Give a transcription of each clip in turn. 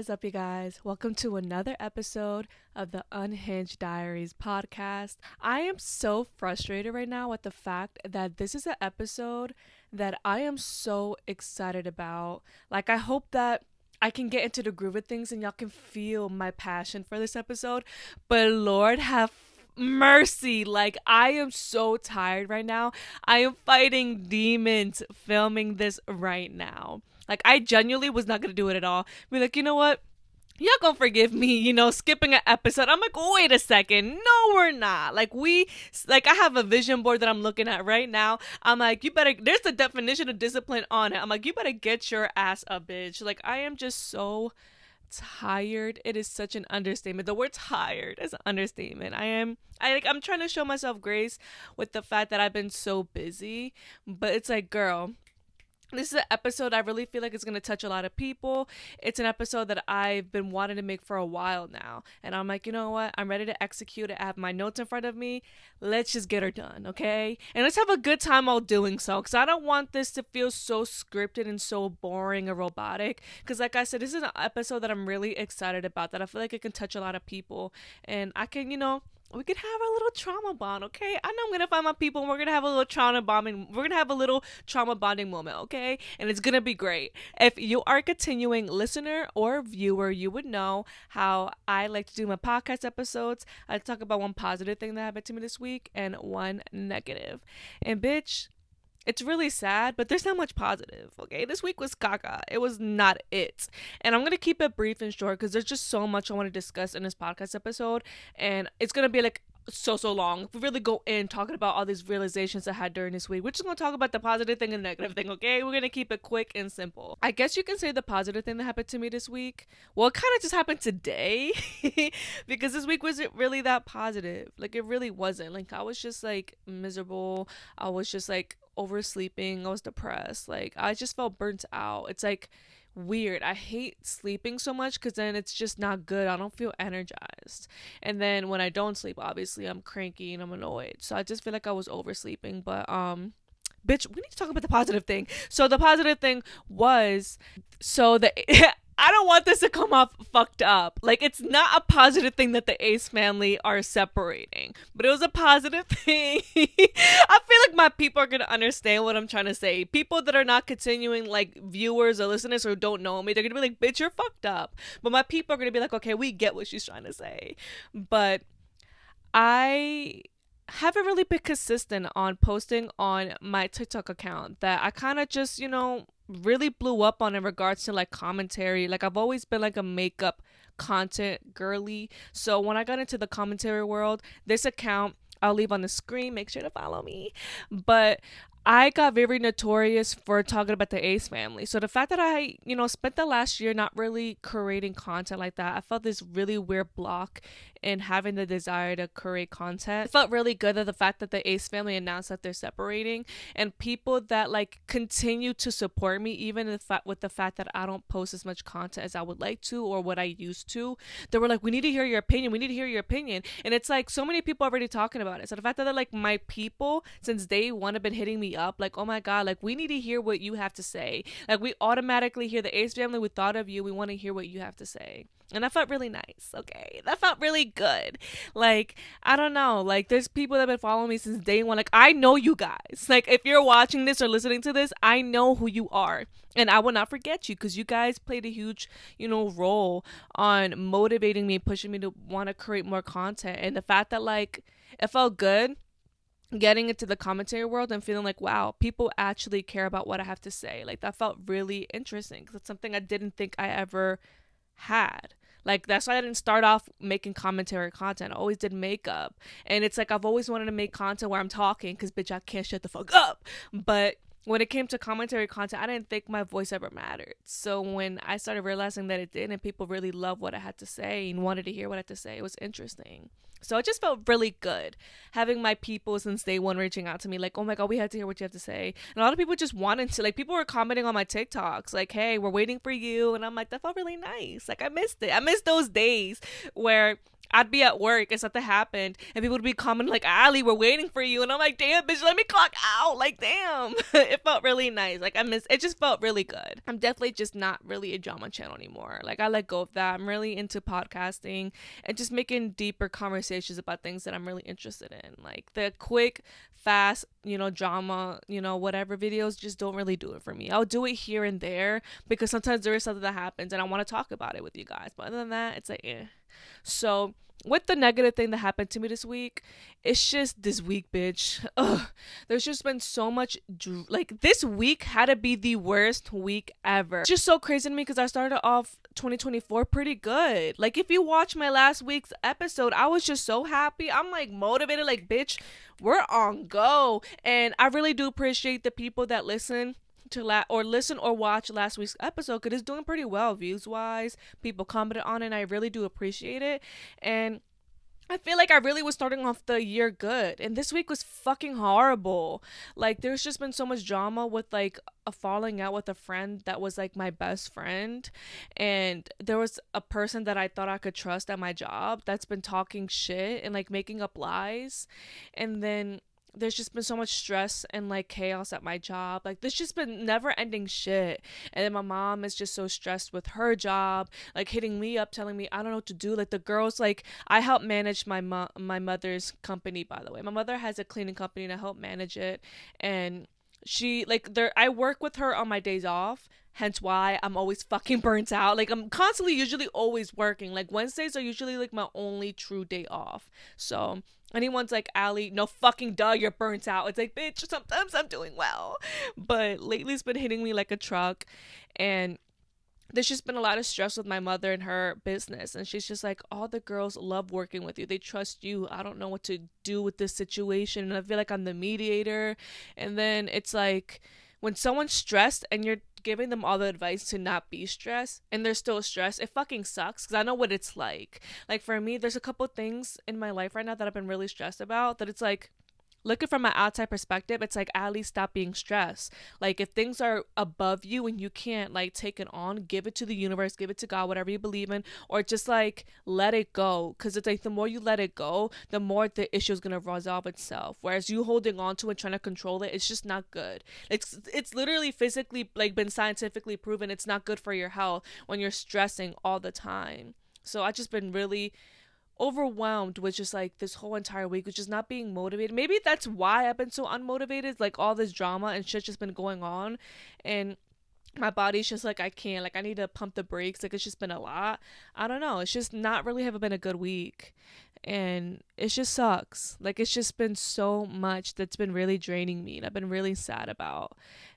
is up, you guys? Welcome to another episode of the Unhinged Diaries podcast. I am so frustrated right now with the fact that this is an episode that I am so excited about. I hope that I can get into the groove of things and y'all can feel my passion for this episode. But Lord have mercy. I am so tired right now. I am fighting demons filming this right now. I genuinely was not gonna do it at all. Be like, you know what? Y'all gonna forgive me, skipping an episode. I'm like, wait a second. No, we're not. I have a vision board that I'm looking at right now. I'm like, you better, there's the definition of discipline on it. I'm like, you better get your ass up, bitch. I am just so tired. It is such an understatement. The word tired is an understatement. I'm trying to show myself grace with the fact that I've been so busy, but it's like, girl, this is an episode I really feel like it's going to touch a lot of people. It's an episode that I've been wanting to make for a while now. And I'm like, you know what? I'm ready to execute it. I have my notes in front of me. Let's just get her done, okay? And let's have a good time while doing so. Because I don't want this to feel so scripted and so boring or robotic. Because like I said, this is an episode that I'm really excited about. That I feel like it can touch a lot of people. And I can, we could have a little trauma bond, okay? I know I'm gonna find my people and we're gonna have a little trauma bonding. We're gonna have a little trauma bonding moment, okay? And it's gonna be great. If you are a continuing listener or viewer, you would know how I like to do my podcast episodes. I talk about one positive thing that happened to me this week and one negative. And bitch, it's really sad, but there's not much positive, okay? This week was caca. It was not it. And I'm going to keep it brief and short because there's just so much I want to discuss in this podcast episode. And it's going to be so long. If we really go in talking about all these realizations I had during this week, we're just going to talk about the positive thing and the negative thing, okay? We're going to keep it quick and simple. I guess you can say the positive thing that happened to me this week. Well, it kind of just happened today because this week wasn't really that positive. It really wasn't. I was just miserable. I was just oversleeping. I was depressed. I just felt burnt out. It's weird. I hate sleeping so much because then it's just not good. I don't feel energized. And then when I don't sleep, obviously I'm cranky and I'm annoyed. So I just feel like I was oversleeping. But bitch, we need to talk about the positive thing. So the positive thing was I don't want this to come off fucked up. It's not a positive thing that the Ace family are separating, but it was a positive thing. I feel like my people are going to understand what I'm trying to say. People that are not continuing, viewers or listeners or don't know me, they're going to be like, bitch, you're fucked up. But my people are going to be like, okay, we get what she's trying to say. But I haven't really been consistent on posting on my TikTok account that I kind of just, really blew up on in regards to commentary. I've always been a makeup content girly. So when I got into the commentary world, this account I'll leave on the screen. Make sure to follow me. But I got very notorious for talking about the Ace family. So the fact that I, spent the last year not really creating content like that, I felt this really weird block in having the desire to create content. It felt really good that the fact that the Ace family announced that they're separating and people that continue to support me, even with the fact that I don't post as much content as I would like to or what I used to, they were like, we need to hear your opinion. We need to hear your opinion. And it's so many people already talking about it. So the fact that they're my people since day one have been hitting me up, oh my god, we need to hear what you have to say. We automatically hear the Ace family, we thought of you, we want to hear what you have to say. And that felt really nice, okay? That felt really good. I don't know, there's people that have been following me since day one. I know you guys. If you're watching this or listening to this, I know who you are. And I will not forget you because you guys played a huge, role on motivating me, pushing me to want to create more content. And the fact that, it felt good getting into the commentary world and feeling wow, people actually care about what I have to say. That felt really interesting because it's something I didn't think I ever had. That's why I didn't start off making commentary content. I always did makeup. And it's I've always wanted to make content where I'm talking because, bitch, I can't shut the fuck up. But when it came to commentary content, I didn't think my voice ever mattered. So when I started realizing that it did and people really loved what I had to say and wanted to hear what I had to say, it was interesting. So it just felt really good having my people since day one reaching out to me oh my god, we had to hear what you have to say. And a lot of people just wanted to, people were commenting on my TikToks hey, we're waiting for you. And I'm that felt really nice. I missed it. I missed those days where I'd be at work and something happened and people would be commenting like, Ali, we're waiting for you. And I'm like, damn, bitch, let me clock out. Like, damn. It felt really nice. Like, it just felt really good. I'm definitely just not really a drama channel anymore. Like, I let go of that. I'm really into podcasting and just making deeper conversations about things that I'm really interested in. Like, the quick, fast, drama, whatever videos just don't really do it for me. I'll do it here and there because sometimes there is something that happens and I want to talk about it with you guys. But other than that, it's like, eh. So, with the negative thing that happened to me this week, it's just this week, bitch. Ugh. There's just been so much. Like, this week had to be the worst week ever. It's just so crazy to me because I started off 2024 pretty good. Like, if you watch my last week's episode, I was just so happy. I'm like motivated, like, bitch, we're on go. And I really do appreciate the people that listen or watch last week's episode because it's doing pretty well views wise. People commented on it and I really do appreciate it. And I feel like I really was starting off the year good, and this week was fucking horrible. Like, there's just been so much drama with like a falling out with a friend that was like my best friend, and there was a person that I thought I could trust at my job that's been talking shit and like making up lies, and then there's just been so much stress and like chaos at my job. Like, there's just been never ending shit. And then my mom is just so stressed with her job, like hitting me up, telling me I don't know what to do. Like, the girls, like, I help manage my mother's company, by the way. My mother has a cleaning company and I help manage it. And she, like, I work with her on my days off. Hence why I'm always fucking burnt out. Like, I'm constantly usually always working. Like, Wednesdays are usually like my only true day off. So anyone's like, Ali, no fucking duh, you're burnt out. It's like, bitch, sometimes I'm doing well. But lately it's been hitting me like a truck. And there's just been a lot of stress with my mother and her business. And she's just like, all the girls love working with you. They trust you. I don't know what to do with this situation. And I feel like I'm the mediator. And then it's like, when someone's stressed and you're giving them all the advice to not be stressed and they're still stressed, it fucking sucks because I know what it's like. Like, for me, there's a couple things in my life right now that I've been really stressed about that it's like, looking from my outside perspective, it's like, at least stop being stressed. Like, if things are above you and you can't like take it on, give it to the universe, give it to God, whatever you believe in, or just like let it go. Because it's like, the more you let it go, the more the issue is gonna resolve itself. Whereas you holding on to it, trying to control it, it's just not good. It's literally physically like been scientifically proven it's not good for your health when you're stressing all the time. So I just been really overwhelmed with just like this whole entire week, with just not being motivated. Maybe that's why I've been so unmotivated. Like, all this drama and shit just been going on, and my body's just like, I can't, like, I need to pump the brakes. Like, it's just been a lot. I don't know, it's just not really haven't been a good week, and it just sucks. Like, it's just been so much that's been really draining me and I've been really sad about,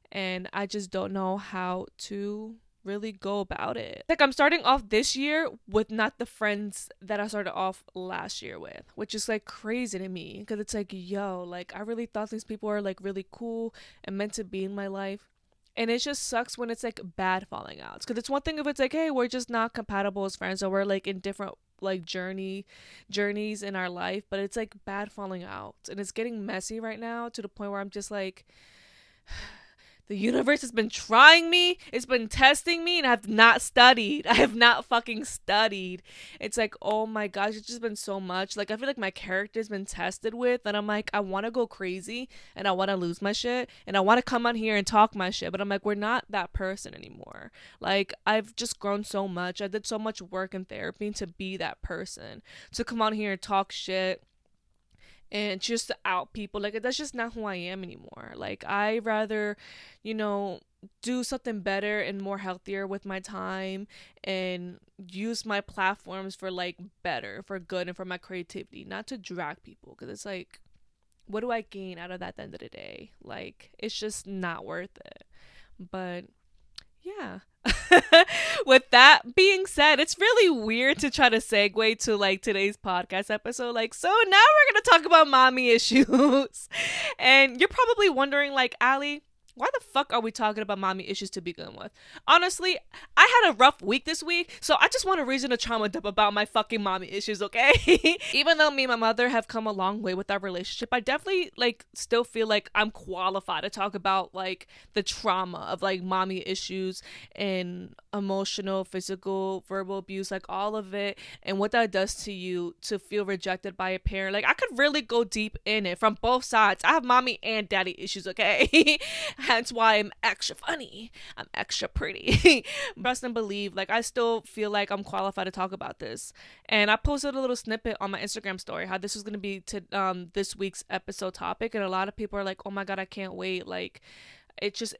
and I just don't know how to really go about it. Like, I'm starting off this year with not the friends that I started off last year with, which is like crazy to me because it's like, yo, like, I really thought these people are like really cool and meant to be in my life. And it just sucks when it's like bad falling outs, because it's one thing if it's like, hey, we're just not compatible as friends or we're like in different like journeys in our life, but it's like bad falling out and it's getting messy right now to the point where I'm just like, the universe has been trying me. It's been testing me and I have not studied. I have not fucking studied. It's like, oh my gosh, it's just been so much. Like, I feel like my character's been tested with, and I'm like, I want to go crazy and I want to lose my shit and I want to come on here and talk my shit. But I'm like, we're not that person anymore. Like, I've just grown so much. I did so much work in therapy to be that person. To come on here and talk shit and just to out people, like, that's just not who I am anymore. Like, I rather, do something better and more healthier with my time and use my platforms for like better, for good, and for my creativity, not to drag people, because it's like, what do I gain out of that at the end of the day? Like, it's just not worth it. But yeah. With that being said, it's really weird to try to segue to like today's podcast episode. Like, so now we're gonna talk about mommy issues. And you're probably wondering, like, Ali, Why the fuck are we talking about mommy issues to begin with? Honestly, I had a rough week this week, so I just want a reason to trauma dump about my fucking mommy issues, okay? Even though me and my mother have come a long way with our relationship, I definitely like still feel like I'm qualified to talk about like the trauma of like mommy issues and emotional, physical, verbal abuse, like all of it, and what that does to you to feel rejected by a parent. Like I could really go deep in it from both sides. I have mommy and daddy issues, okay? Hence why I'm extra funny. I'm extra pretty. Trust and believe, like I still feel like I'm qualified to talk about this. And I posted a little snippet on my Instagram story how this was gonna be to this week's episode topic, and a lot of people are like, "Oh my god, I can't wait!" Like it's just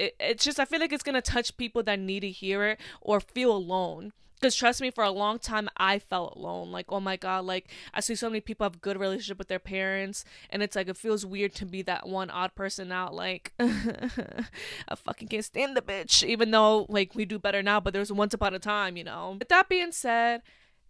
I feel like it's gonna touch people that need to hear it or feel alone. Because trust me, for a long time, I felt alone. Like, oh my God, like, I see so many people have good relationship with their parents. And it's like, it feels weird to be that one odd person out. Like, I fucking can't stand the bitch. Even though, like, we do better now. But there was once upon a time, you know. With that being said,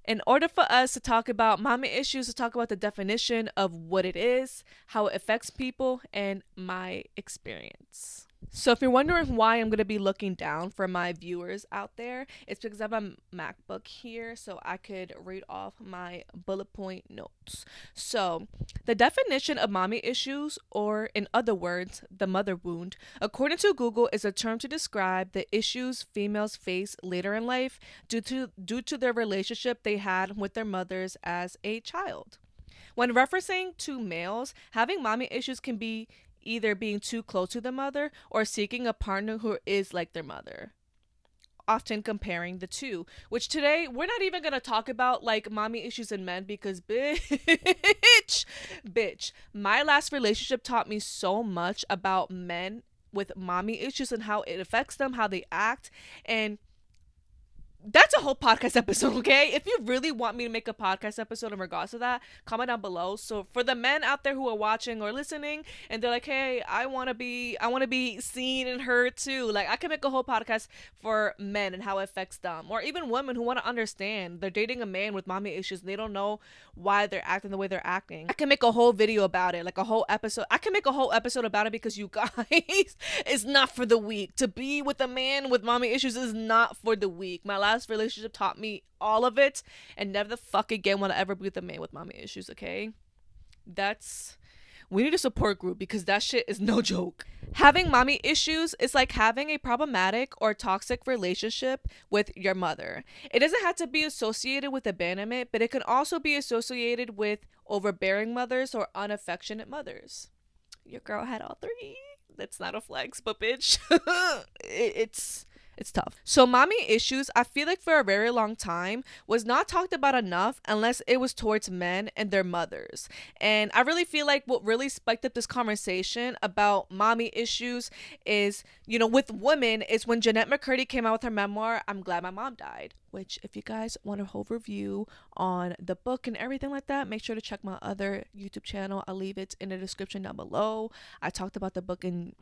in order for us to talk about mommy issues, to talk about the definition of what it is, how it affects people, and my experience. So if you're wondering why I'm going to be looking down for my viewers out there, it's because I have a MacBook here so I could read off my bullet point notes. So the definition of mommy issues, or in other words, the mother wound, according to Google, is a term to describe the issues females face later in life due to their relationship they had with their mothers as a child. When referencing to males, having mommy issues can be either being too close to the mother or seeking a partner who is like their mother, often comparing the two. Which today we're not even gonna talk about like mommy issues in men because bitch, my last relationship taught me so much about men with mommy issues and how it affects them, how they act, and that's a whole podcast episode, okay? If you really want me to make a podcast episode in regards to that, comment down below. So for the men out there who are watching or listening and they're like, hey, I wanna be seen and heard too. Like I can make a whole podcast for men and how it affects them. Or even women who wanna understand. They're dating a man with mommy issues and they don't know why they're acting the way they're acting. I can make a whole video about it, like a whole episode. I can make a whole episode about it because you guys, it's not for the weak. To be with a man with mommy issues is not for the weak. My last relationship taught me all of it, and never the fuck again want to ever be with a man with mommy issues, okay? We need a support group because that shit is no joke. Having mommy issues is like having a problematic or toxic relationship with your mother. It doesn't have to be associated with abandonment, but it can also be associated with overbearing mothers or unaffectionate mothers. Your girl had all three. That's not a flex, but bitch, it's tough. So mommy issues, I feel like for a very long time was not talked about enough unless it was towards men and their mothers. And I really feel like what really spiked up this conversation about mommy issues is, you know, with women is when Jeanette McCurdy came out with her memoir, I'm Glad My Mom Died. Which if you guys want a whole review on the book and everything like that, make sure to check my other YouTube channel. I'll leave it in the description down below. I talked about the book in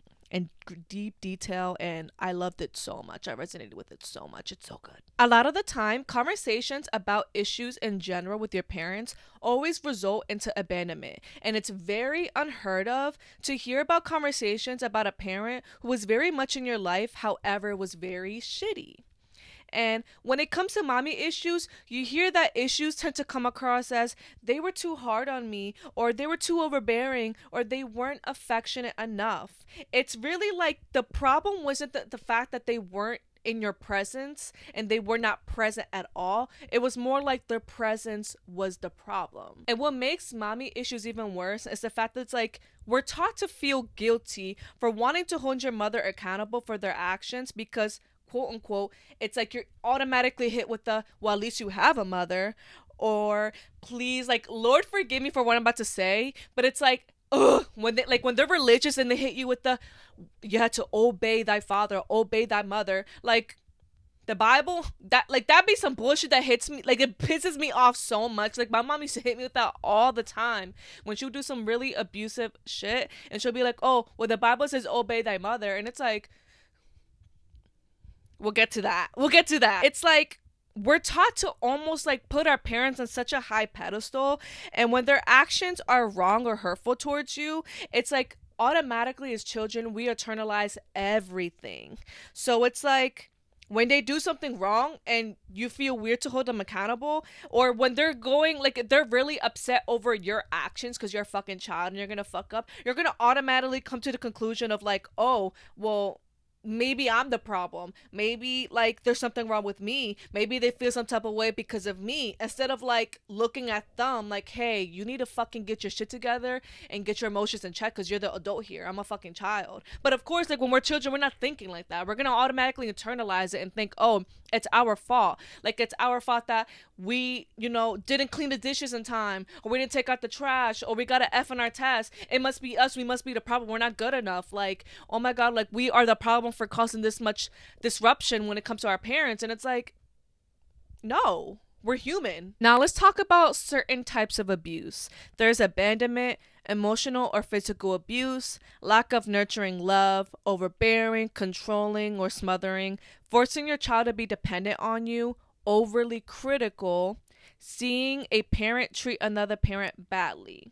deep detail and I loved it so much. I resonated with it so much. It's so good. A lot of the time, conversations about issues in general with your parents always result into abandonment. And it's very unheard of to hear about conversations about a parent who was very much in your life, however, was very shitty. And when it comes to mommy issues, you hear that issues tend to come across as they were too hard on me, or they were too overbearing, or they weren't affectionate enough. It's really like the problem wasn't the fact that they weren't in your presence and they were not present at all. It was more like their presence was the problem. And what makes mommy issues even worse is the fact that it's like we're taught to feel guilty for wanting to hold your mother accountable for their actions because quote unquote, it's like you're automatically hit with the, well, at least you have a mother, or please, like, Lord forgive me for what I'm about to say, but it's like, ugh, when they're religious and they hit you with the, you had to obey thy father, obey thy mother, like, the Bible, that be some bullshit that hits me, like, it pisses me off so much. Like, my mom used to hit me with that all the time when she would do some really abusive shit, and she'll be like, oh, well, the Bible says obey thy mother, and it's like, we'll get to that. It's like we're taught to almost like put our parents on such a high pedestal, and when their actions are wrong or hurtful towards you, it's like automatically as children, we internalize everything. So it's like when they do something wrong and you feel weird to hold them accountable, or when they're going, like, they're really upset over your actions because you're a fucking child and you're gonna fuck up, you're gonna automatically come to the conclusion of, like, oh, well, maybe I'm the problem. Maybe, like, there's something wrong with me. Maybe they feel some type of way because of me. Instead of, like, looking at them like, hey, you need to fucking get your shit together and get your emotions in check because you're the adult here. I'm a fucking child. But of course, like, when we're children, we're not thinking like that. We're going to automatically internalize it and think, oh, it's our fault. Like, it's our fault that we, didn't clean the dishes in time, or we didn't take out the trash, or we got an F on our test. It must be us. We must be the problem. We're not good enough. Like, oh my God, like, we are the problem for causing this much disruption when it comes to our parents. And it's like, no, we're human. Now let's talk about certain types of abuse. There's abandonment, emotional or physical abuse, lack of nurturing love, overbearing, controlling or smothering, forcing your child to be dependent on you, overly critical, seeing a parent treat another parent badly.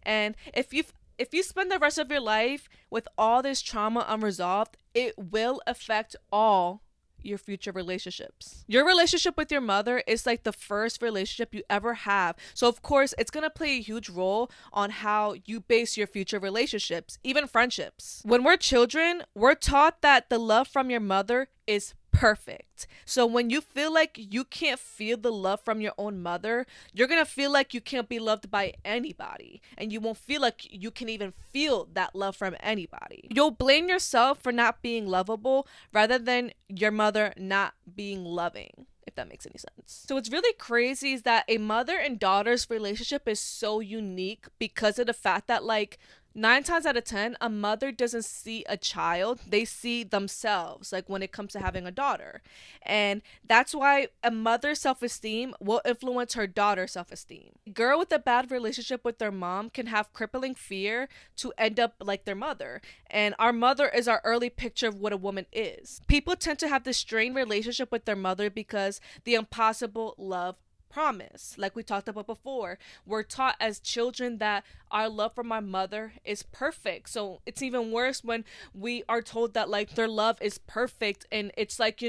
And if you spend the rest of your life with all this trauma unresolved, it will affect all your future relationships. Your relationship with your mother is like the first relationship you ever have. So of course, it's going to play a huge role on how you base your future relationships, even friendships. When we're children, we're taught that the love from your mother is perfect. So when you feel like you can't feel the love from your own mother, you're gonna feel like you can't be loved by anybody, and you won't feel like you can even feel that love from anybody. You'll blame yourself for not being lovable rather than your mother not being loving, if that makes any sense. So what's really crazy is that a mother and daughter's relationship is so unique because of the fact that, like, 9 times out of 10, a mother doesn't see a child, they see themselves, like when it comes to having a daughter. And that's why a mother's self-esteem will influence her daughter's self-esteem. A girl with a bad relationship with their mom can have crippling fear to end up like their mother. And our mother is our early picture of what a woman is. People tend to have this strained relationship with their mother because the impossible love promise, like we talked about before. We're taught as children that our love from our mother is perfect. So it's even worse when we are told that, like, their love is perfect and it's like,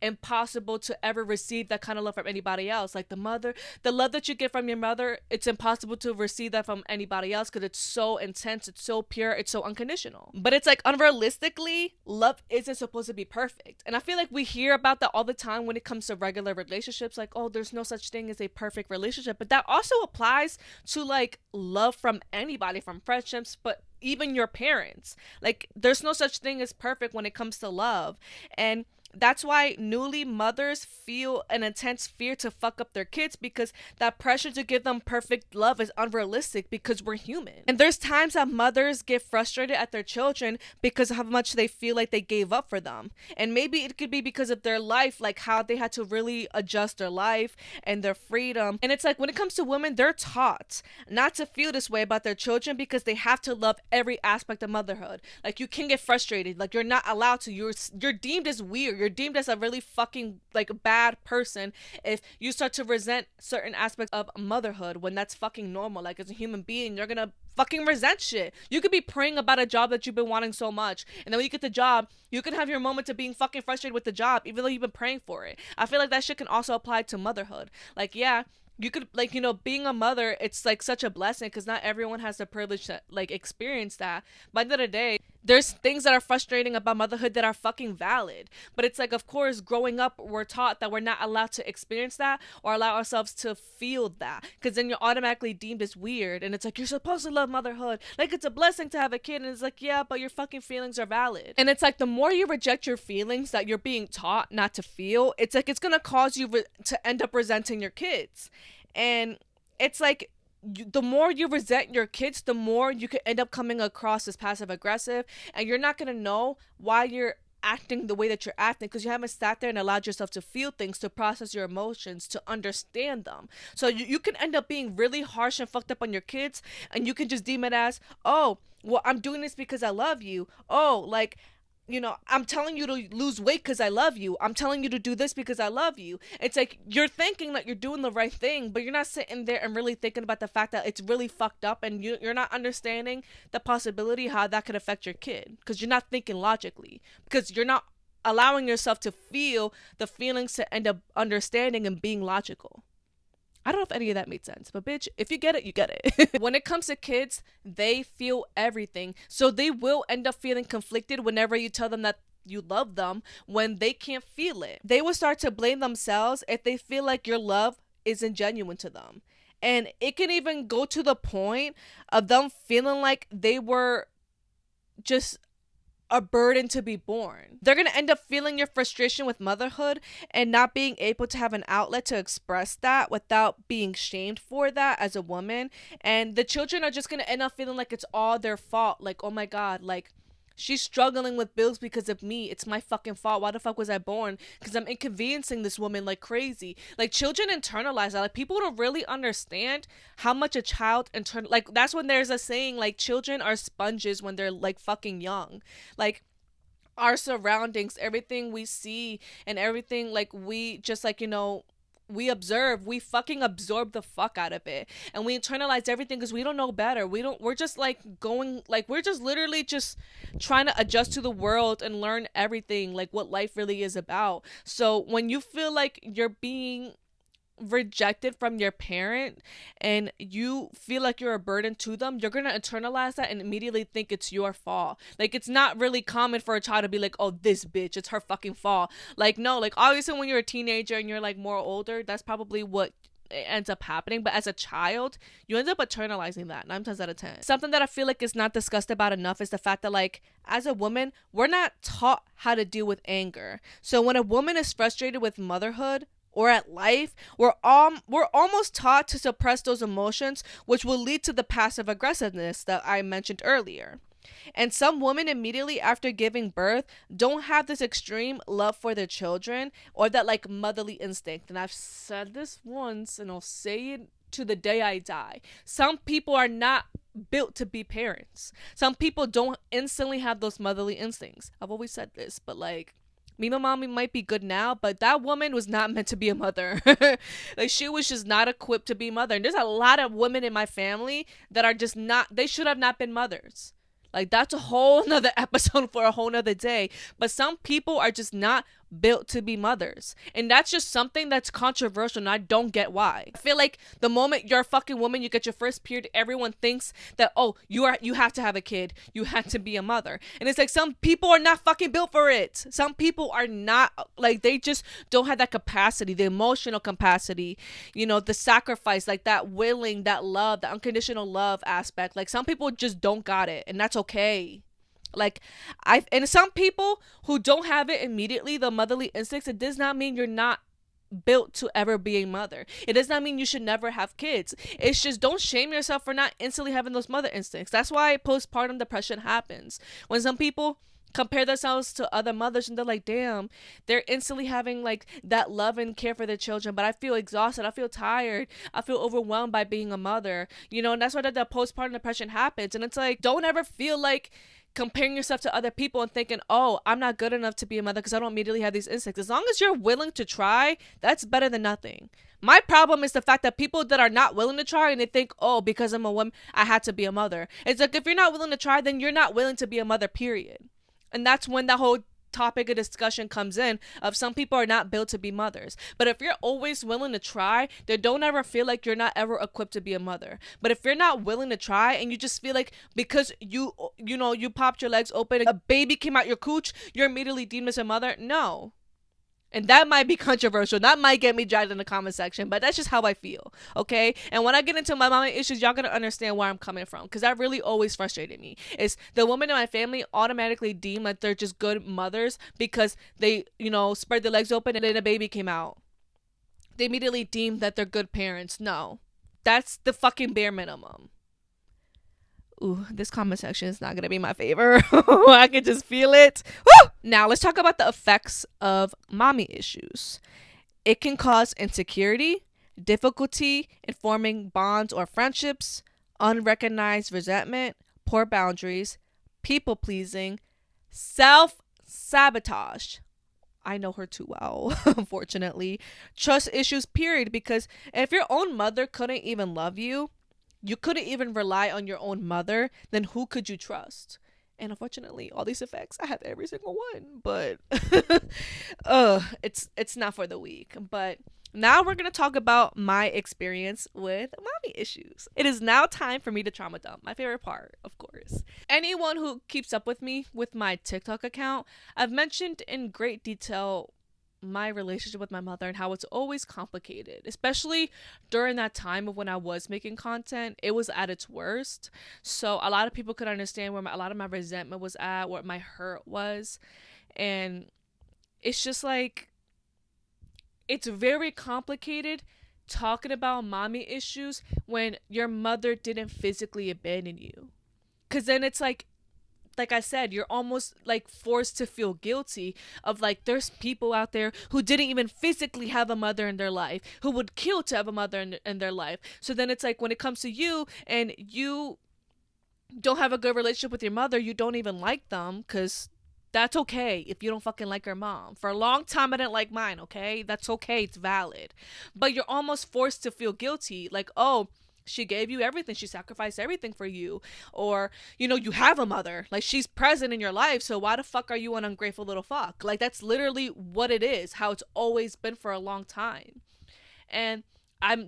impossible to ever receive that kind of love from anybody else. Like the love that you get from your mother, it's impossible to receive that from anybody else because it's so intense, it's so pure, it's so unconditional. But it's like, unrealistically, love isn't supposed to be perfect. And I feel like we hear about that all the time when it comes to regular relationships, like, oh, there's no such thing as a perfect relationship. But that also applies to, like, love from anybody, from friendships, but even your parents. Like, there's no such thing as perfect when it comes to love. And that's why newly mothers feel an intense fear to fuck up their kids, because that pressure to give them perfect love is unrealistic because we're human. And there's times that mothers get frustrated at their children because of how much they feel like they gave up for them. And maybe it could be because of their life, like how they had to really adjust their life and their freedom. And it's like, when it comes to women, they're taught not to feel this way about their children because they have to love every aspect of motherhood. Like, you can get frustrated, like, you're not allowed to. You're deemed as weird. You're deemed as a really fucking, like, bad person if you start to resent certain aspects of motherhood, when that's fucking normal. Like, as a human being, you're gonna fucking resent shit. You could be praying about a job that you've been wanting so much, and then when you get the job, you can have your moments of being fucking frustrated with the job even though you've been praying for it. I feel like that shit can also apply to motherhood. Like, yeah, you could, like, being a mother, it's like such a blessing because not everyone has the privilege to, like, experience that. By the end of the day, there's things that are frustrating about motherhood that are fucking valid. But it's like, of course, growing up, we're taught that we're not allowed to experience that or allow ourselves to feel that, because then you're automatically deemed as weird. And it's like, you're supposed to love motherhood. Like, it's a blessing to have a kid. And it's like, yeah, but your fucking feelings are valid. And it's like, the more you reject your feelings that you're being taught not to feel, it's like, it's going to cause you to end up resenting your kids. And it's like, the more you resent your kids, the more you could end up coming across as passive aggressive, and you're not going to know why you're acting the way that you're acting because you haven't sat there and allowed yourself to feel things, to process your emotions, to understand them. So you can end up being really harsh and fucked up on your kids, and you can just deem it as, oh, well, I'm doing this because I love you. Oh, like, I'm telling you to lose weight because I love you. I'm telling you to do this because I love you. It's like you're thinking that you're doing the right thing, but you're not sitting there and really thinking about the fact that it's really fucked up, and you're not understanding the possibility how that could affect your kid because you're not thinking logically, because you're not allowing yourself to feel the feelings to end up understanding and being logical. I don't know if any of that made sense, but bitch, if you get it, you get it. When it comes to kids, they feel everything. So they will end up feeling conflicted whenever you tell them that you love them when they can't feel it. They will start to blame themselves if they feel like your love isn't genuine to them. And it can even go to the point of them feeling like they were just a burden to be born. They're going to end up feeling your frustration with motherhood and not being able to have an outlet to express that without being shamed for that as a woman. And the children are just going to end up feeling like it's all their fault. Like, oh my God, like, she's struggling with bills because of me. It's my fucking fault. Why the fuck was I born? Because I'm inconveniencing this woman like crazy. Like, children internalize that. Like, people don't really understand how much a child like, that's when there's a saying like children are sponges when they're like fucking young. Like, our surroundings, everything we see and everything, like, we just like, we observe, we fucking absorb the fuck out of it, and we internalize everything because we don't know better. We're just like going, like, we're just literally just trying to adjust to the world and learn everything, like what life really is about. So when you feel like you're being rejected from your parent and you feel like you're a burden to them, you're gonna internalize that and immediately think it's your fault. Like, it's not really common for a child to be like, oh, this bitch, it's her fucking fault. Like, no, like, obviously when you're a teenager and you're like more older, that's probably what ends up happening. But as a child, you end up internalizing that 9 times out of 10. Something that I feel like is not discussed about enough is the fact that, like, as a woman, we're not taught how to deal with anger. So when a woman is frustrated with motherhood or at life, we're almost taught to suppress those emotions, which will lead to the passive aggressiveness that I mentioned earlier. And some women immediately after giving birth don't have this extreme love for their children or that like motherly instinct. And I've said this once and I'll say it to the day I die. Some people are not built to be parents. Some people don't instantly have those motherly instincts. I've always said this, but like, me and my mommy might be good now, but that woman was not meant to be a mother. Like, she was just not equipped to be a mother. And there's a lot of women in my family that are just not, they should have not been mothers. Like, that's a whole nother episode for a whole nother day. But some people are just not built to be mothers. And that's just something that's controversial, and I don't get why. I feel like the moment you're a fucking woman, you get your first period, everyone thinks that, oh, you have to have a kid. You have to be a mother. And it's like, some people are not fucking built for it. Some people are not, like, they just don't have that capacity, the emotional capacity, the sacrifice, like that willing, that love, the unconditional love aspect. Like, some people just don't got it, and that's okay. Like, and some people who don't have it immediately, the motherly instincts, it does not mean you're not built to ever be a mother. It does not mean you should never have kids. It's just, don't shame yourself for not instantly having those mother instincts. That's why postpartum depression happens. When some people compare themselves to other mothers and they're like, damn, they're instantly having like that love and care for their children, but I feel exhausted, I feel tired, I feel overwhelmed by being a mother, and that's why the postpartum depression happens. And it's like, don't ever feel like comparing yourself to other people and thinking, oh, I'm not good enough to be a mother because I don't immediately have these instincts. As long as you're willing to try, that's better than nothing. My problem is the fact that people that are not willing to try and they think, oh, because I'm a woman, I had to be a mother. It's like, if you're not willing to try, then you're not willing to be a mother, period. And that's when the whole topic of discussion comes in of some people are not built to be mothers. But if you're always willing to try, then don't ever feel like you're not ever equipped to be a mother. But if you're not willing to try and you just feel like because you popped your legs open, a baby came out your cooch, you're immediately deemed as a mother, no. And that might be controversial. That might get me dragged in the comment section, but that's just how I feel, okay? And when I get into my mommy issues, y'all gonna understand where I'm coming from, because that really always frustrated me. Is the women in my family automatically deem that they're just good mothers because they, spread their legs open and then a baby came out. They immediately deem that they're good parents. No. That's the fucking bare minimum. Ooh, this comment section is not going to be my favorite. I can just feel it. Woo! Now, let's talk about the effects of mommy issues. It can cause insecurity, difficulty in forming bonds or friendships, unrecognized resentment, poor boundaries, people-pleasing, self Sabotage. I know her too well, unfortunately. Trust issues, period. Because if your own mother couldn't even love you, you couldn't even rely on your own mother, then who could you trust? And unfortunately, all these effects, I have every single one. But it's not for the weak. But now we're gonna talk about my experience with mommy issues. It is now time for me to trauma dump. My favorite part, of course. Anyone who keeps up with me with my TikTok account, I've mentioned in great detail my relationship with my mother and how it's always complicated, especially during that time of when I was making content. It was at its worst, so a lot of people could understand where a lot of my resentment was at, what my hurt was. And it's just like, it's very complicated talking about mommy issues when your mother didn't physically abandon you, because then it's like I said, you're almost like forced to feel guilty of like, there's people out there who didn't even physically have a mother in their life, who would kill to have a mother in their life. So then it's like, when it comes to you and you don't have a good relationship with your mother, you don't even like them, because that's okay if you don't fucking like your mom. For a long time, I didn't like mine, okay? That's okay, it's valid. But you're almost forced to feel guilty, like, oh, she gave you everything, she sacrificed everything for you. Or, you have a mother, like, she's present in your life, so why the fuck are you an ungrateful little fuck? Like, that's literally what it is, how it's always been for a long time. And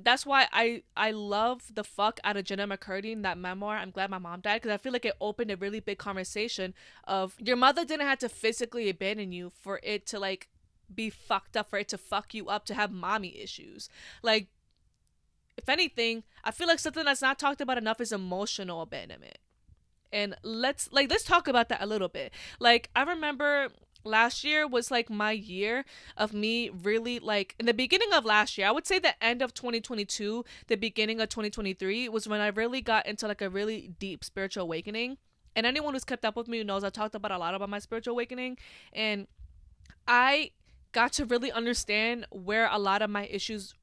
that's why I love the fuck out of Jenna McCurdy, that memoir, I'm Glad My Mom Died, because I feel like it opened a really big conversation of, your mother didn't have to physically abandon you for it to like be fucked up, for it to fuck you up, to have mommy issues. Like, if anything, I feel like something that's not talked about enough is emotional abandonment. And let's talk about that a little bit. Like, I remember last year was like my year of me really, like, in the beginning of last year, I would say the end of 2022, the beginning of 2023 was when I really got into like a really deep spiritual awakening. And anyone who's kept up with me knows I talked about a lot about my spiritual awakening. And I got to really understand where a lot of my issues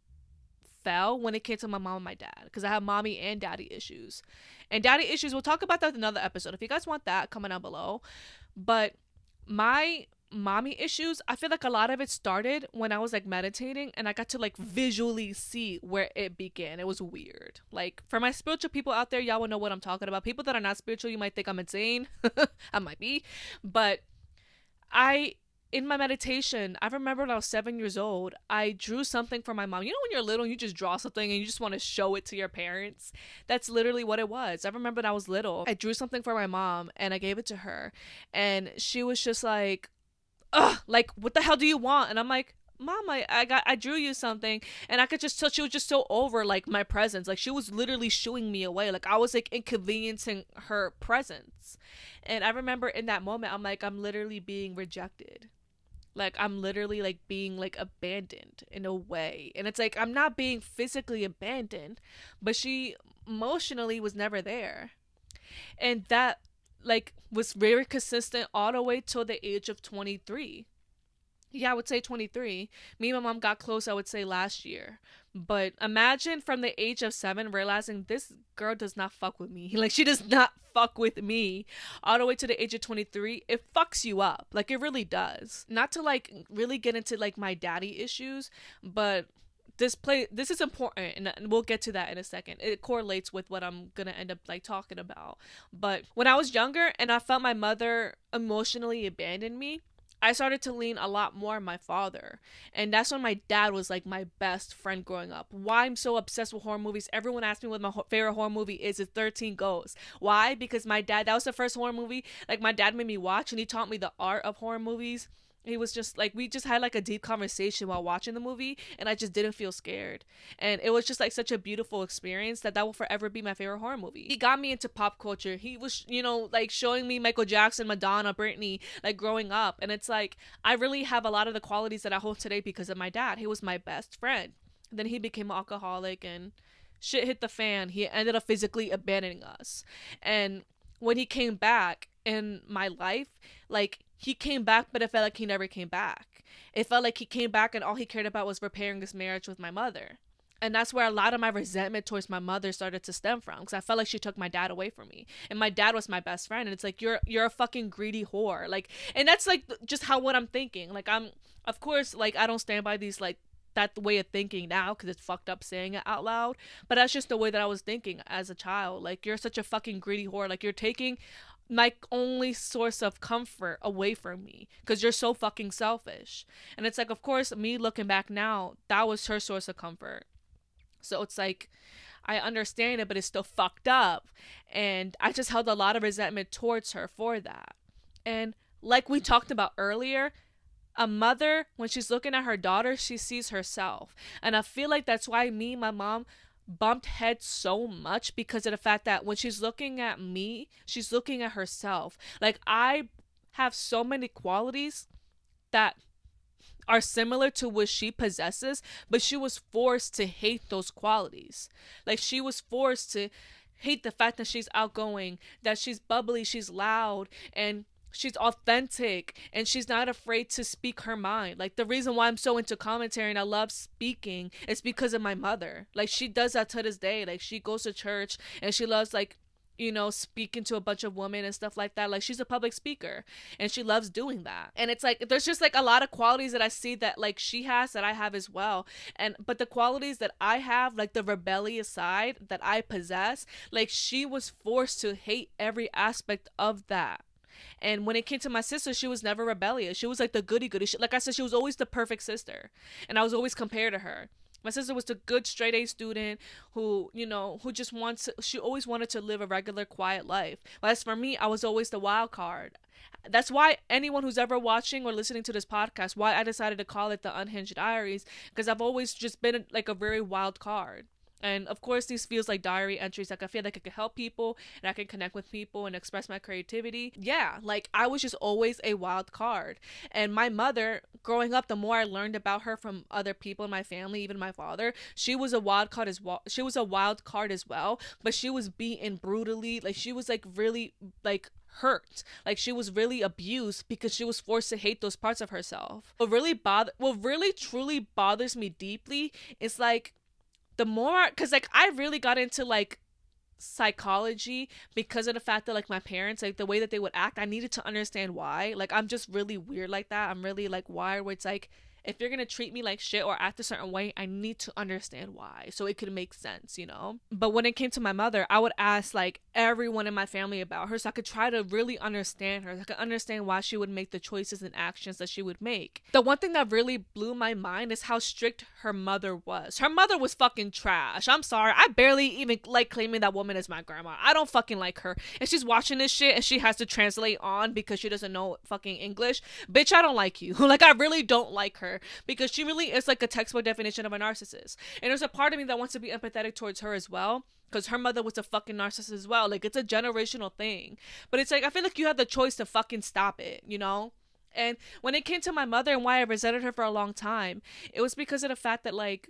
fell when it came to my mom and my dad, because I have mommy and daddy issues. And daddy issues, we'll talk about that in another episode if you guys want that, comment down below. But my mommy issues, I feel like a lot of it started when I was like meditating, and I got to like visually see where it began. It was weird. Like, for my spiritual people out there, y'all will know what I'm talking about. People that are not spiritual, you might think I'm insane. I might be. But I in my meditation, I remember when I was 7 years old, I drew something for my mom. You know, when you're little, you just draw something and you just want to show it to your parents. That's literally what it was. I remember when I was little, I drew something for my mom and I gave it to her. And she was just like, ugh, like, what the hell do you want? And I'm like, Mom, I drew you something. And I could just tell she was just so over like my presence. Like, she was literally shooing me away. Like, I was like inconveniencing her presence. And I remember in that moment, I'm like, I'm literally being rejected. Like, I'm literally like being like abandoned in a way. And it's like, I'm not being physically abandoned, but she emotionally was never there. And that like was very consistent all the way till the age of 23. Yeah, I would say 23. Me and my mom got close, I would say, last year. But imagine from the age of 7 realizing this girl does not fuck with me. Like, she does not fuck with me. All the way to the age of 23, it fucks you up. Like, it really does. Not to like really get into like my daddy issues, but this is important, and we'll get to that in a second. It correlates with what I'm gonna end up like talking about. But when I was younger and I felt my mother emotionally abandon me, I started to lean a lot more on my father. And that's when my dad was like my best friend growing up. Why I'm so obsessed with horror movies. Everyone asks me what my favorite horror movie is. It's 13 Ghosts. Why? Because my dad, that was the first horror movie like my dad made me watch, and he taught me the art of horror movies. He was just like, we just had like a deep conversation while watching the movie, and I just didn't feel scared. And it was just like such a beautiful experience that will forever be my favorite horror movie. He got me into pop culture. He was, like showing me Michael Jackson, Madonna, Britney, like growing up. And it's like, I really have a lot of the qualities that I hold today because of my dad. He was my best friend. Then he became an alcoholic and shit hit the fan. He ended up physically abandoning us. And when he came back in my life, like, he came back, but it felt like he never came back. It felt like he came back and all he cared about was repairing his marriage with my mother. And that's where a lot of my resentment towards my mother started to stem from, because I felt like she took my dad away from me, and my dad was my best friend. And it's like, you're a fucking greedy whore. Like, and that's like just how what I'm thinking. Like, I'm, of course, like, I don't stand by these, like, that way of thinking now, because it's fucked up saying it out loud, but that's just the way that I was thinking as a child. Like, you're such a fucking greedy whore. Like, you're taking my only source of comfort away from me because you're so fucking selfish. And it's like, of course, me looking back now, that was her source of comfort. So it's like, I understand it, but it's still fucked up. And I just held a lot of resentment towards her for that. And like we talked about earlier, a mother, when she's looking at her daughter, she sees herself. And I feel like that's why me and my mom bumped heads so much, because of the fact that when she's looking at me, she's looking at herself. Like, I have so many qualities that are similar to what she possesses, but she was forced to hate those qualities. Like, she was forced to hate the fact that she's outgoing, that she's bubbly, she's loud, and she's authentic, and she's not afraid to speak her mind. Like, the reason why I'm so into commentary and I love speaking is because of my mother. Like, she does that to this day. Like, she goes to church and she loves, like, you know, speaking to a bunch of women and stuff like that. Like, she's a public speaker and she loves doing that. And it's like, there's just like a lot of qualities that I see that like she has that I have as well. And but the qualities that I have, like the rebellious side that I possess, like, she was forced to hate every aspect of that. And when it came to my sister, she was never rebellious. She was like the goody goody. Like I said, she was always the perfect sister, and I was always compared to her. My sister was the good straight A student who, you know, who just wants to, she always wanted to live a regular quiet life. Whereas for me, I was always the wild card. That's why anyone who's ever watching or listening to this podcast, why I decided to call it the Unhinged Diaries, because I've always just been like a very wild card. And of course, these feels like diary entries. Like, I feel like I can help people and I can connect with people and express my creativity. Yeah, like, I was just always a wild card. And my mother, growing up, the more I learned about her from other people in my family, even my father, she was a wild card as well. She was a wild card as well, but she was beaten brutally. Like, she was like really like hurt. Like, she was really abused because she was forced to hate those parts of herself. What really truly bothers me deeply is like, the more, because like I really got into like psychology because of the fact that like my parents, like the way that they would act, I needed to understand why. Like, I'm just really weird like that. I'm really like wired where it's like, if you're gonna treat me like shit or act a certain way, I need to understand why so it could make sense, you know? But when it came to my mother, I would ask like everyone in my family about her so I could try to really understand her. I could understand why she would make the choices and actions that she would make. The one thing that really blew my mind is how strict her mother was. Her mother was fucking trash. I'm sorry. I barely even like claiming that woman as my grandma. I don't fucking like her. And she's watching this shit and she has to translate on because she doesn't know fucking English. Bitch, I don't like you. Like, I really don't like her. Because she really is like a textbook definition of a narcissist. And there's a part of me that wants to be empathetic towards her as well, because her mother was a fucking narcissist as well. Like, it's a generational thing. But it's like, I feel like you have the choice to fucking stop it, you know? And when it came to my mother and why I resented her for a long time, it was because of the fact that like,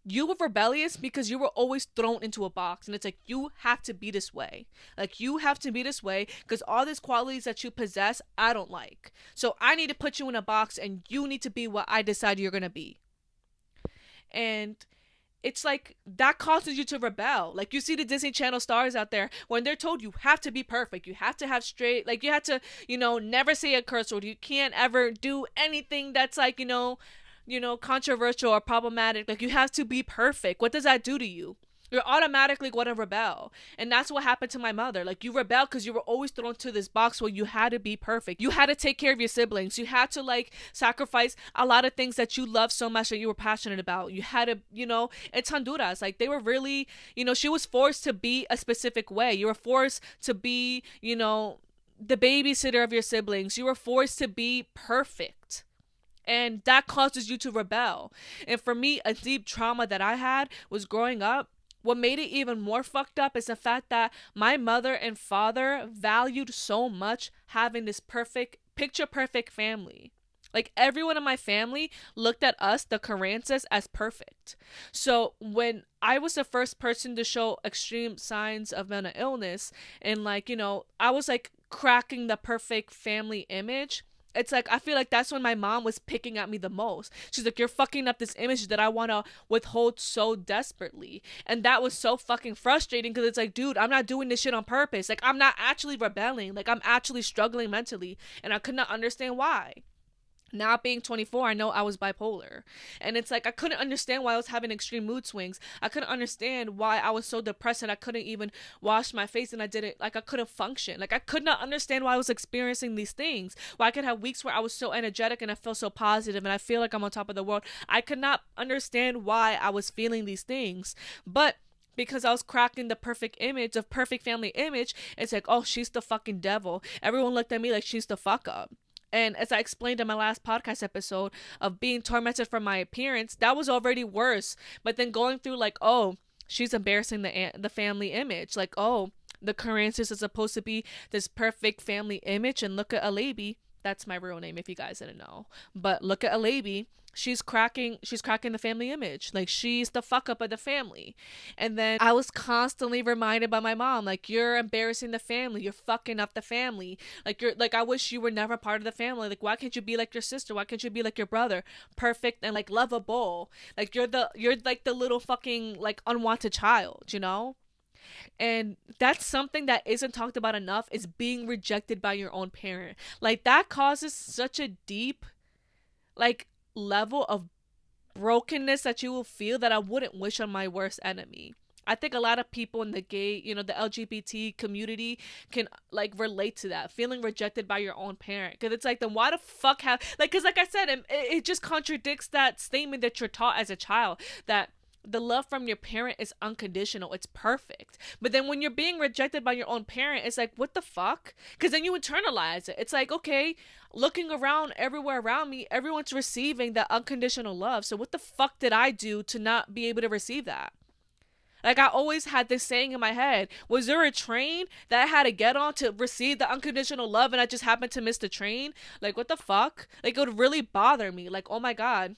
you were rebellious because you were always thrown into a box, and it's like, you have to be this way. Like, you have to be this way because all these qualities that you possess, I don't like. So I need to put you in a box and you need to be what I decide you're gonna be. And it's like, that causes you to rebel. Like, you see the Disney Channel stars out there when they're told you have to be perfect, you have to have straight, like, you have to, you know, never say a curse word, you can't ever do anything that's like, you know, controversial or problematic. Like, you have to be perfect. What does that do to you? You're automatically going to rebel. And that's what happened to my mother. Like, you rebel because you were always thrown to this box where you had to be perfect. You had to take care of your siblings. You had to like sacrifice a lot of things that you loved so much that you were passionate about. You had to, you know, it's Honduras. Like, they were really, you know, she was forced to be a specific way. You were forced to be, you know, the babysitter of your siblings. You were forced to be perfect. And that causes you to rebel. And for me, a deep trauma that I had was growing up. What made it even more fucked up is the fact that my mother and father valued so much having this perfect, picture perfect family. Like, everyone in my family looked at us, the Carranzas, as perfect. So when I was the first person to show extreme signs of mental illness, and like, you know, I was like cracking the perfect family image, It's like, I feel like that's when my mom was picking at me the most. She's like, you're fucking up this image that I want to withhold so desperately. And that was so fucking frustrating because it's like, dude, I'm not doing this shit on purpose. Like, I'm not actually rebelling. Like, I'm actually struggling mentally. And I could not understand why. Now being 24, I know I was bipolar. And it's like I couldn't understand why I was having extreme mood swings. I couldn't understand why I was so depressed and I couldn't even wash my face, and I couldn't function. Like, I could not understand why I was experiencing these things. Why I could have weeks where I was so energetic and I feel so positive and I feel like I'm on top of the world. I could not understand why I was feeling these things. But because I was cracking the perfect image, the perfect family image, it's like, oh, she's the fucking devil. Everyone looked at me like she's the fuck up. And as I explained in my last podcast episode of being tormented from my appearance, that was already worse. But then going through like, oh, she's embarrassing the family image. Like, oh, the Carances is supposed to be this perfect family image, and look at Alabi. That's my real name if you guys didn't know. But look at Alabi. She's cracking the family image. Like, she's the fuck up of the family. And then I was constantly reminded by my mom, like, you're embarrassing the family, you're fucking up the family. Like, you're like, I wish you were never part of the family. Like, why can't you be like your sister? Why can't you be like your brother? Perfect and like lovable. Like, you're like the little fucking like unwanted child, you know? And that's something that isn't talked about enough, is being rejected by your own parent. Like, that causes such a deep like level of brokenness that you will feel that I wouldn't wish on my worst enemy. I think a lot of people in the gay, the LGBT community can like relate to that, feeling rejected by your own parent. Because it's like, then why the fuck have, like, because like I said, it just contradicts that statement that you're taught as a child, that the love from your parent is unconditional, it's perfect. But then when you're being rejected by your own parent, it's like, what the fuck? Because then you internalize it. It's like, okay, looking around everywhere around me, everyone's receiving that unconditional love, so what the fuck did I do to not be able to receive that? Like, I always had this saying in my head, was there a train that I had to get on to receive the unconditional love and I just happened to miss the train? Like, what the fuck? Like, it would really bother me. Like, oh my god.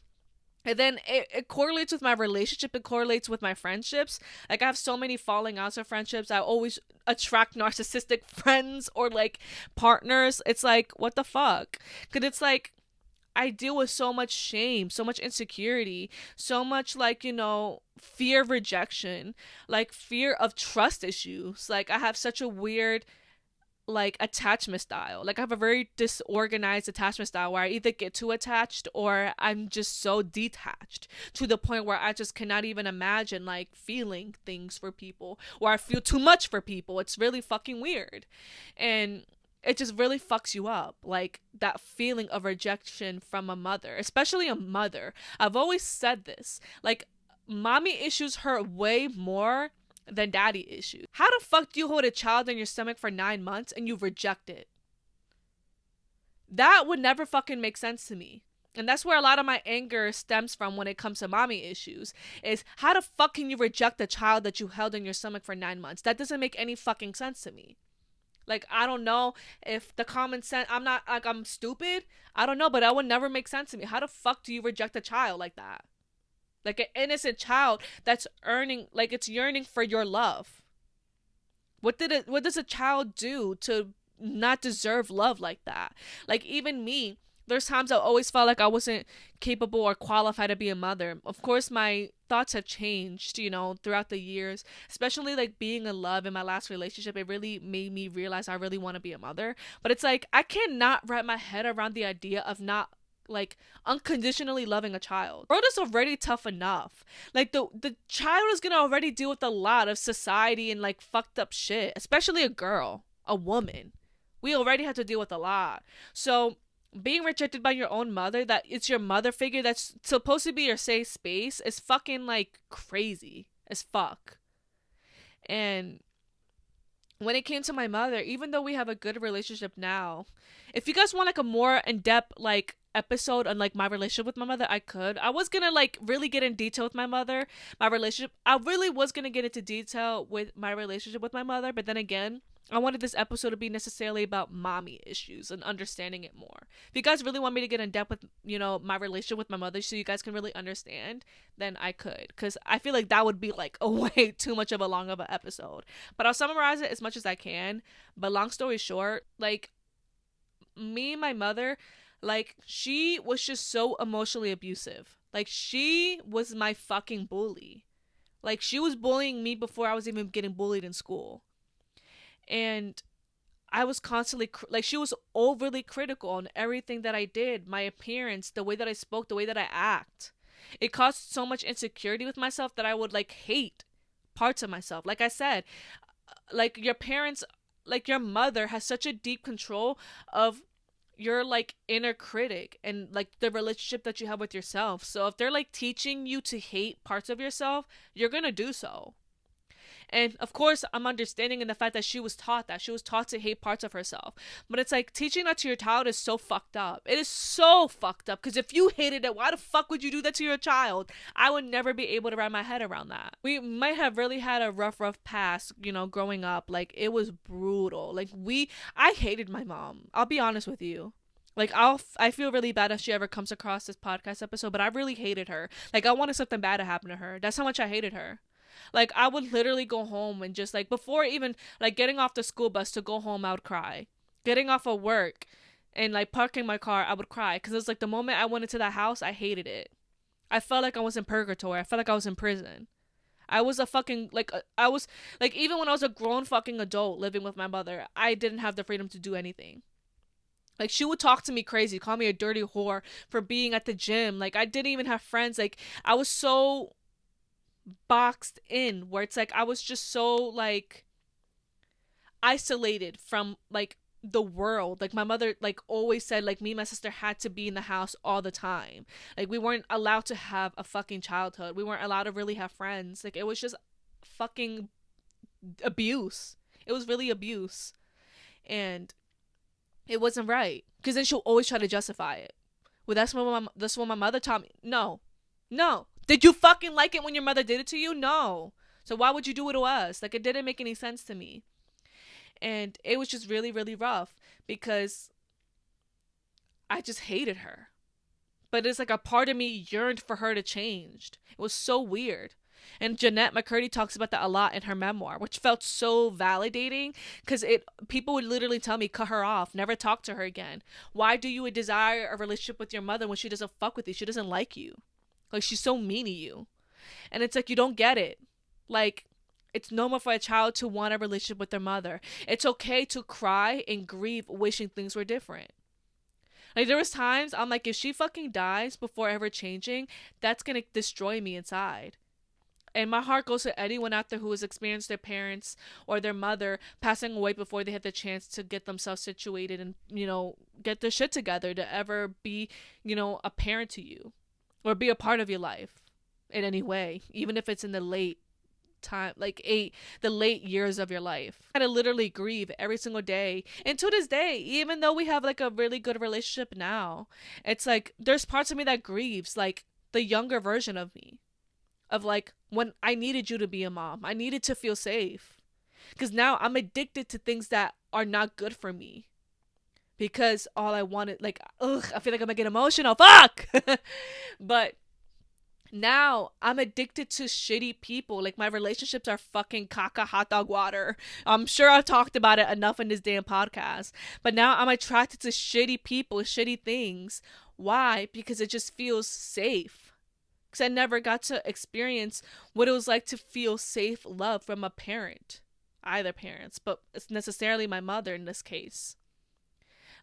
And then it correlates with my relationship. It correlates with my friendships. Like, I have so many falling outs of friendships. I always attract narcissistic friends or like partners. It's like, what the fuck? Because it's like, I deal with so much shame, so much insecurity, so much like, fear of rejection, like fear of trust issues. Like, I have such a weird like attachment style. Like, I have a very disorganized attachment style where I either get too attached or I'm just so detached to the point where I just cannot even imagine like feeling things for people, or I feel too much for people. It's really fucking weird. And it just really fucks you up, like that feeling of rejection from a mother, especially a mother. I've always said this, like, mommy issues hurt way more than daddy issues. How the fuck do you hold a child in your stomach for 9 months and you reject it? That would never fucking make sense to me. And that's where a lot of my anger stems from when it comes to mommy issues, is how the fuck can you reject a child that you held in your stomach for 9 months? That doesn't make any fucking sense to me. Like, I don't know if the common sense, I'm not like, I'm stupid, I don't know, but that would never make sense to me. How the fuck do you reject a child like that? Like, an innocent child that's it's yearning for your love. What does a child do to not deserve love like that? Like, even me, there's times I always felt like I wasn't capable or qualified to be a mother. Of course, my thoughts have changed, throughout the years, especially like being in love in my last relationship. It really made me realize I really want to be a mother. But it's like, I cannot wrap my head around the idea of not like unconditionally loving a child. The world is already tough enough. Like, the child is gonna already deal with a lot of society and like fucked up shit, especially a girl, a woman. We already have to deal with a lot. So being rejected by your own mother, that it's your mother figure that's supposed to be your safe space, is fucking like crazy as fuck. And when it came to my mother, even though we have a good relationship now, if you guys want like a more in-depth like episode on like my relationship with my mother, I was gonna like really get in detail with my relationship. I really was gonna get into detail with my relationship with my mother, but then again, I wanted this episode to be necessarily about mommy issues and understanding it more. If you guys really want me to get in depth with, my relationship with my mother so you guys can really understand, then I could. Because I feel like that would be like a way too much of a long of an episode. But I'll summarize it as much as I can. But long story short, like, me and my mother, Like, she was just so emotionally abusive. Like, she was my fucking bully. Like, she was bullying me before I was even getting bullied in school. And I was constantly, like, she was overly critical on everything that I did, my appearance, the way that I spoke, the way that I act. It caused so much insecurity with myself that I would, like, hate parts of myself. Like I said, like, your parents, like, your mother has such a deep control of your, like, inner critic and, like, the relationship that you have with yourself. So if they're, like, teaching you to hate parts of yourself, you're gonna do so. And of course, I'm understanding in the fact that she was taught that. She was taught to hate parts of herself. But it's like, teaching that to your child is so fucked up. It is so fucked up. Because if you hated it, why the fuck would you do that to your child? I would never be able to wrap my head around that. We might have really had a rough past, growing up. Like, it was brutal. Like, I hated my mom. I'll be honest with you. Like, I feel really bad if she ever comes across this podcast episode, but I really hated her. Like, I wanted something bad to happen to her. That's how much I hated her. Like, I would literally go home and just, like, before even, like, getting off the school bus to go home, I would cry. Getting off of work and, like, parking my car, I would cry. Because it's like, the moment I went into that house, I hated it. I felt like I was in purgatory. I felt like I was in prison. I was a fucking, like, I was, like, even when I was a grown fucking adult living with my mother, I didn't have the freedom to do anything. Like, she would talk to me crazy, call me a dirty whore for being at the gym. Like, I didn't even have friends. Like, I was so boxed in where it's like I was just so, like, isolated from, like, the world. Like, my mother, like, always said, like, me and my sister had to be in the house all the time. Like, we weren't allowed to have a fucking childhood. We weren't allowed to really have friends. Like, it was just fucking abuse. It was really abuse. And it wasn't right. Because then she'll always try to justify it. Well, that's what my mother taught me. No. Did you fucking like it when your mother did it to you? No. So why would you do it to us? Like, it didn't make any sense to me. And it was just really, really rough because I just hated her. But it's like a part of me yearned for her to change. It was so weird. And Jeanette McCurdy talks about that a lot in her memoir, which felt so validating because people would literally tell me, cut her off, never talk to her again. Why do you desire a relationship with your mother when she doesn't fuck with you? She doesn't like you. Like, she's so mean to you. And it's like, you don't get it. Like, it's normal for a child to want a relationship with their mother. It's okay to cry and grieve wishing things were different. Like, there was times I'm like, if she fucking dies before ever changing, that's gonna destroy me inside. And my heart goes to anyone out there who has experienced their parents or their mother passing away before they had the chance to get themselves situated and, get their shit together to ever be, a parent to you or be a part of your life in any way, even if it's in the late time, like the late years of your life. I had to literally grieve every single day. And to this day, even though we have, like, a really good relationship now, it's like there's parts of me that grieves, like, the younger version of me. Of, like, when I needed you to be a mom. I needed to feel safe. Because now I'm addicted to things that are not good for me. Because all I wanted, like, I feel like I'm gonna get emotional. Fuck! But now I'm addicted to shitty people. Like, my relationships are fucking caca hot dog water. I'm sure I've talked about it enough in this damn podcast. But now I'm attracted to shitty people, shitty things. Why? Because it just feels safe. Because I never got to experience what it was like to feel safe love from a parent. Either parents, but it's necessarily my mother in this case.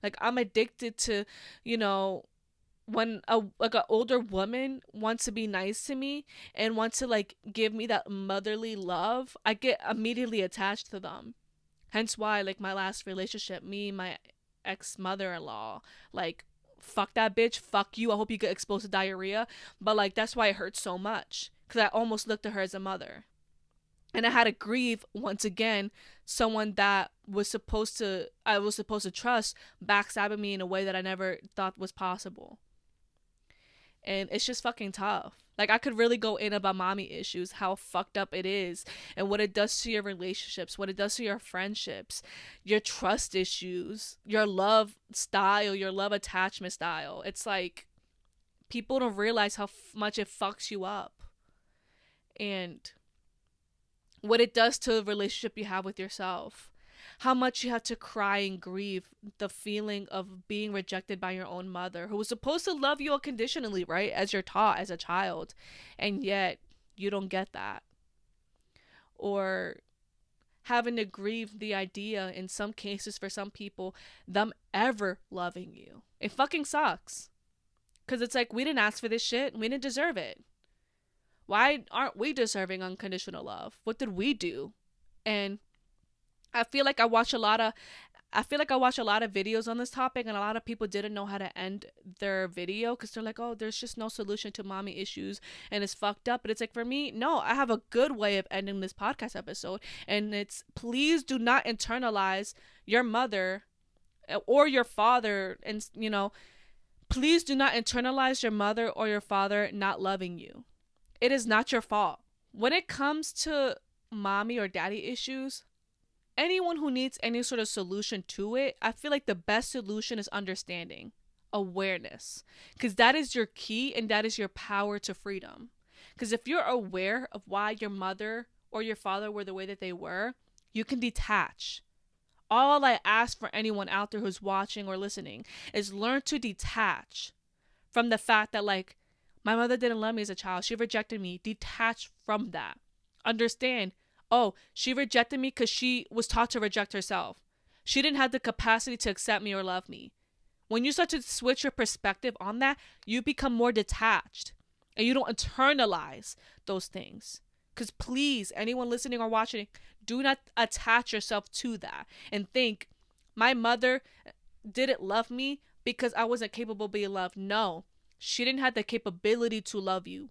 Like, I'm addicted to, when an older woman wants to be nice to me and wants to, like, give me that motherly love, I get immediately attached to them. Hence why, like, my last relationship, me and my ex-mother-in-law, like, fuck that bitch, fuck you, I hope you get exposed to diarrhea. But, like, that's why it hurts so much, because I almost looked at her as a mother. And I had to grieve once again someone that I was supposed to trust backstabbing me in a way that I never thought was possible. And it's just fucking tough. Like, I could really go in about mommy issues, how fucked up it is, and what it does to your relationships, what it does to your friendships, your trust issues, your love style, your love attachment style. It's like, people don't realize how much it fucks you up. And what it does to the relationship you have with yourself. how much you have to cry and grieve the feeling of being rejected by your own mother, who was supposed to love you unconditionally, right? As you're taught as a child. And yet you don't get that. Or having to grieve the idea, in some cases for some people, them ever loving you. It fucking sucks. Because it's like, we didn't ask for this shit. We didn't deserve it. Why aren't we deserving unconditional love? What did we do? And I feel like I watch a lot of videos on this topic, and a lot of people didn't know how to end their video because they're like, oh, there's just no solution to mommy issues and it's fucked up. But it's like, for me, no, I have a good way of ending this podcast episode, and it's, please do not internalize your mother or your father, and please do not internalize your mother or your father not loving you. It is not your fault. When it comes to mommy or daddy issues, anyone who needs any sort of solution to it, I feel like the best solution is understanding, awareness, because that is your key and that is your power to freedom. Because if you're aware of why your mother or your father were the way that they were, you can detach. All I ask for anyone out there who's watching or listening is learn to detach from the fact that, like, my mother didn't love me as a child. She rejected me. Detach from that. Understand, oh, she rejected me because she was taught to reject herself. She didn't have the capacity to accept me or love me. When you start to switch your perspective on that, you become more detached and you don't internalize those things. Because please, anyone listening or watching, do not attach yourself to that and think, my mother didn't love me because I wasn't capable of being loved. No, she didn't have the capability to love you.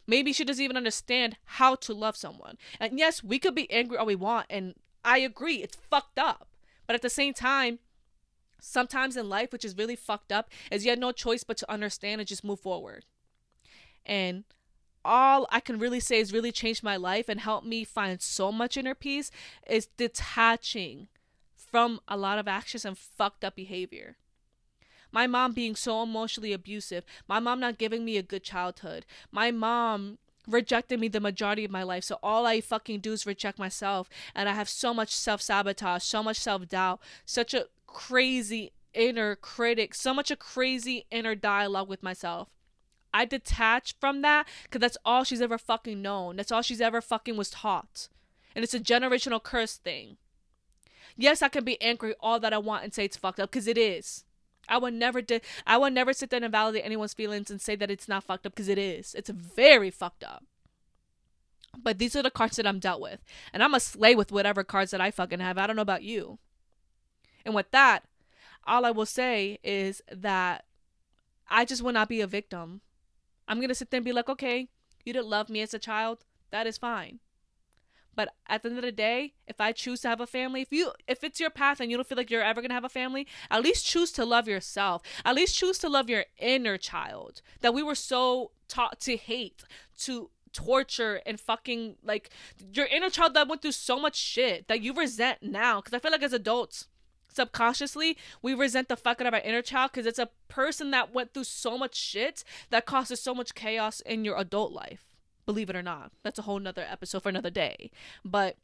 Maybe she doesn't even understand how to love someone. And yes, we could be angry all we want, and I agree, it's fucked up. But at the same time, sometimes in life, which is really fucked up, is you had no choice but to understand and just move forward. And all I can really say is really changed my life and helped me find so much inner peace is detaching from a lot of actions and fucked up behavior. My mom being so emotionally abusive. My mom not giving me a good childhood. My mom rejected me the majority of my life. So all I fucking do is reject myself. And I have so much self-sabotage, so much self-doubt, such a crazy inner critic, so much a crazy inner dialogue with myself. I detach from that because that's all she's ever fucking known. That's all she's ever fucking was taught. And it's a generational curse thing. Yes, I can be angry all that I want and say it's fucked up because it is. I would never sit there and invalidate anyone's feelings and say that it's not fucked up because it is. It's very fucked up. But these are the cards that I'm dealt with. And I'm a slay with whatever cards that I fucking have. I don't know about you. And with that, all I will say is that I just will not be a victim. I'm going to sit there and be like, okay, you didn't love me as a child. That is fine. But at the end of the day, if I choose to have a family, if it's your path and you don't feel like you're ever going to have a family, at least choose to love yourself. At least choose to love your inner child that we were so taught to hate, to torture, and fucking, like, your inner child that went through so much shit that you resent now. Because I feel like as adults, subconsciously, we resent the fuck out of our inner child because it's a person that went through so much shit that causes so much chaos in your adult life. Believe it or not. That's a whole nother episode for another day. But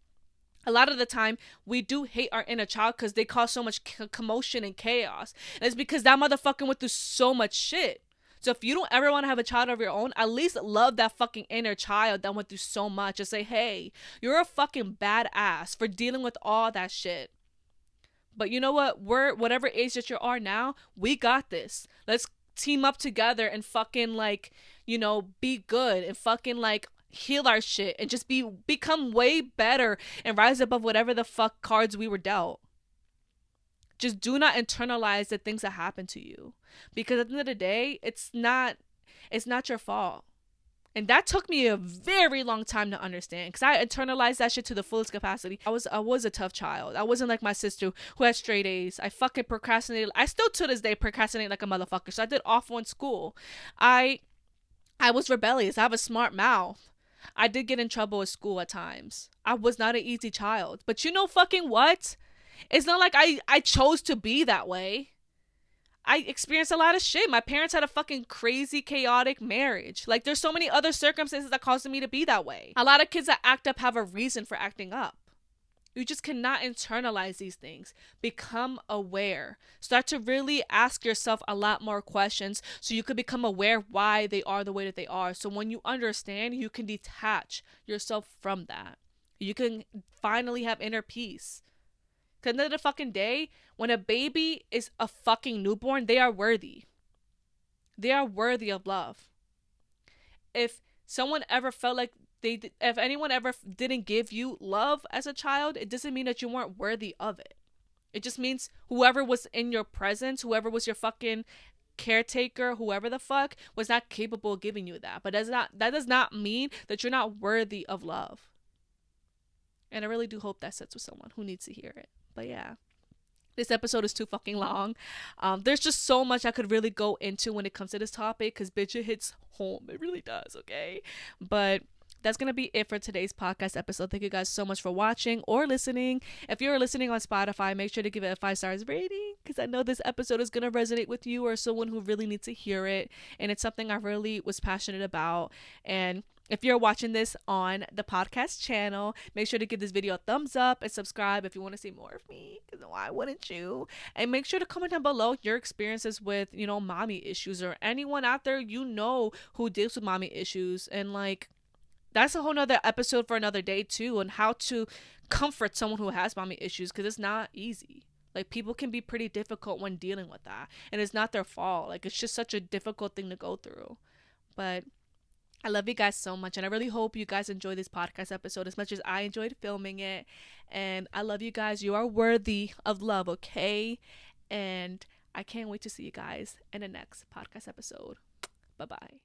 a lot of the time, we do hate our inner child because they cause so much commotion and chaos. And it's because that motherfucker went through so much shit. So if you don't ever want to have a child of your own, at least love that fucking inner child that went through so much and say, hey, you're a fucking badass for dealing with all that shit. But you know what? Whatever age that you are now, we got this. Let's team up together and fucking, like, be good and fucking, like, heal our shit and just become way better and rise above whatever the fuck cards we were dealt. Just do not internalize the things that happen to you, because at the end of the day, it's not your fault. And that took me a very long time to understand because I internalized that shit to the fullest capacity. I was a tough child. I wasn't like my sister who had straight A's. I fucking procrastinated. I still to this day procrastinate like a motherfucker. So I did awful in school. I was rebellious. I have a smart mouth. I did get in trouble at school at times. I was not an easy child. But you know fucking what? It's not like I chose to be that way. I experienced a lot of shit. My parents had a fucking crazy, chaotic marriage. Like, there's so many other circumstances that caused me to be that way. A lot of kids that act up have a reason for acting up. You just cannot internalize these things. Become aware. Start to really ask yourself a lot more questions so you could become aware why they are the way that they are. So when you understand, you can detach yourself from that. You can finally have inner peace. Because at the end of the fucking day, when a baby is a fucking newborn, they are worthy. They are worthy of love. If someone ever felt like if anyone ever didn't give you love as a child, it doesn't mean that you weren't worthy of it. It just means whoever was in your presence, whoever was your fucking caretaker, whoever the fuck, was not capable of giving you that. But that does not mean that you're not worthy of love. And I really do hope that sits with someone who needs to hear it. But yeah, this episode is too fucking long. There's just so much I could really go into when it comes to this topic because bitch, it hits home. It really does, okay? But that's going to be it for today's podcast episode. Thank you guys so much for watching or listening. If you're listening on Spotify, make sure to give it a 5 stars rating because I know this episode is going to resonate with you or someone who really needs to hear it. And it's something I really was passionate about. And if you're watching this on the podcast channel, make sure to give this video a thumbs up and subscribe if you want to see more of me, because why wouldn't you? And make sure to comment down below your experiences with, mommy issues or anyone out there who deals with mommy issues. And like, that's a whole nother episode for another day too, on how to comfort someone who has mommy issues, because it's not easy. Like, people can be pretty difficult when dealing with that, and it's not their fault. Like, it's just such a difficult thing to go through. But I love you guys so much, and I really hope you guys enjoy this podcast episode as much as I enjoyed filming it. And I love you guys. You are worthy of love, okay? And I can't wait to see you guys in the next podcast episode. Bye bye.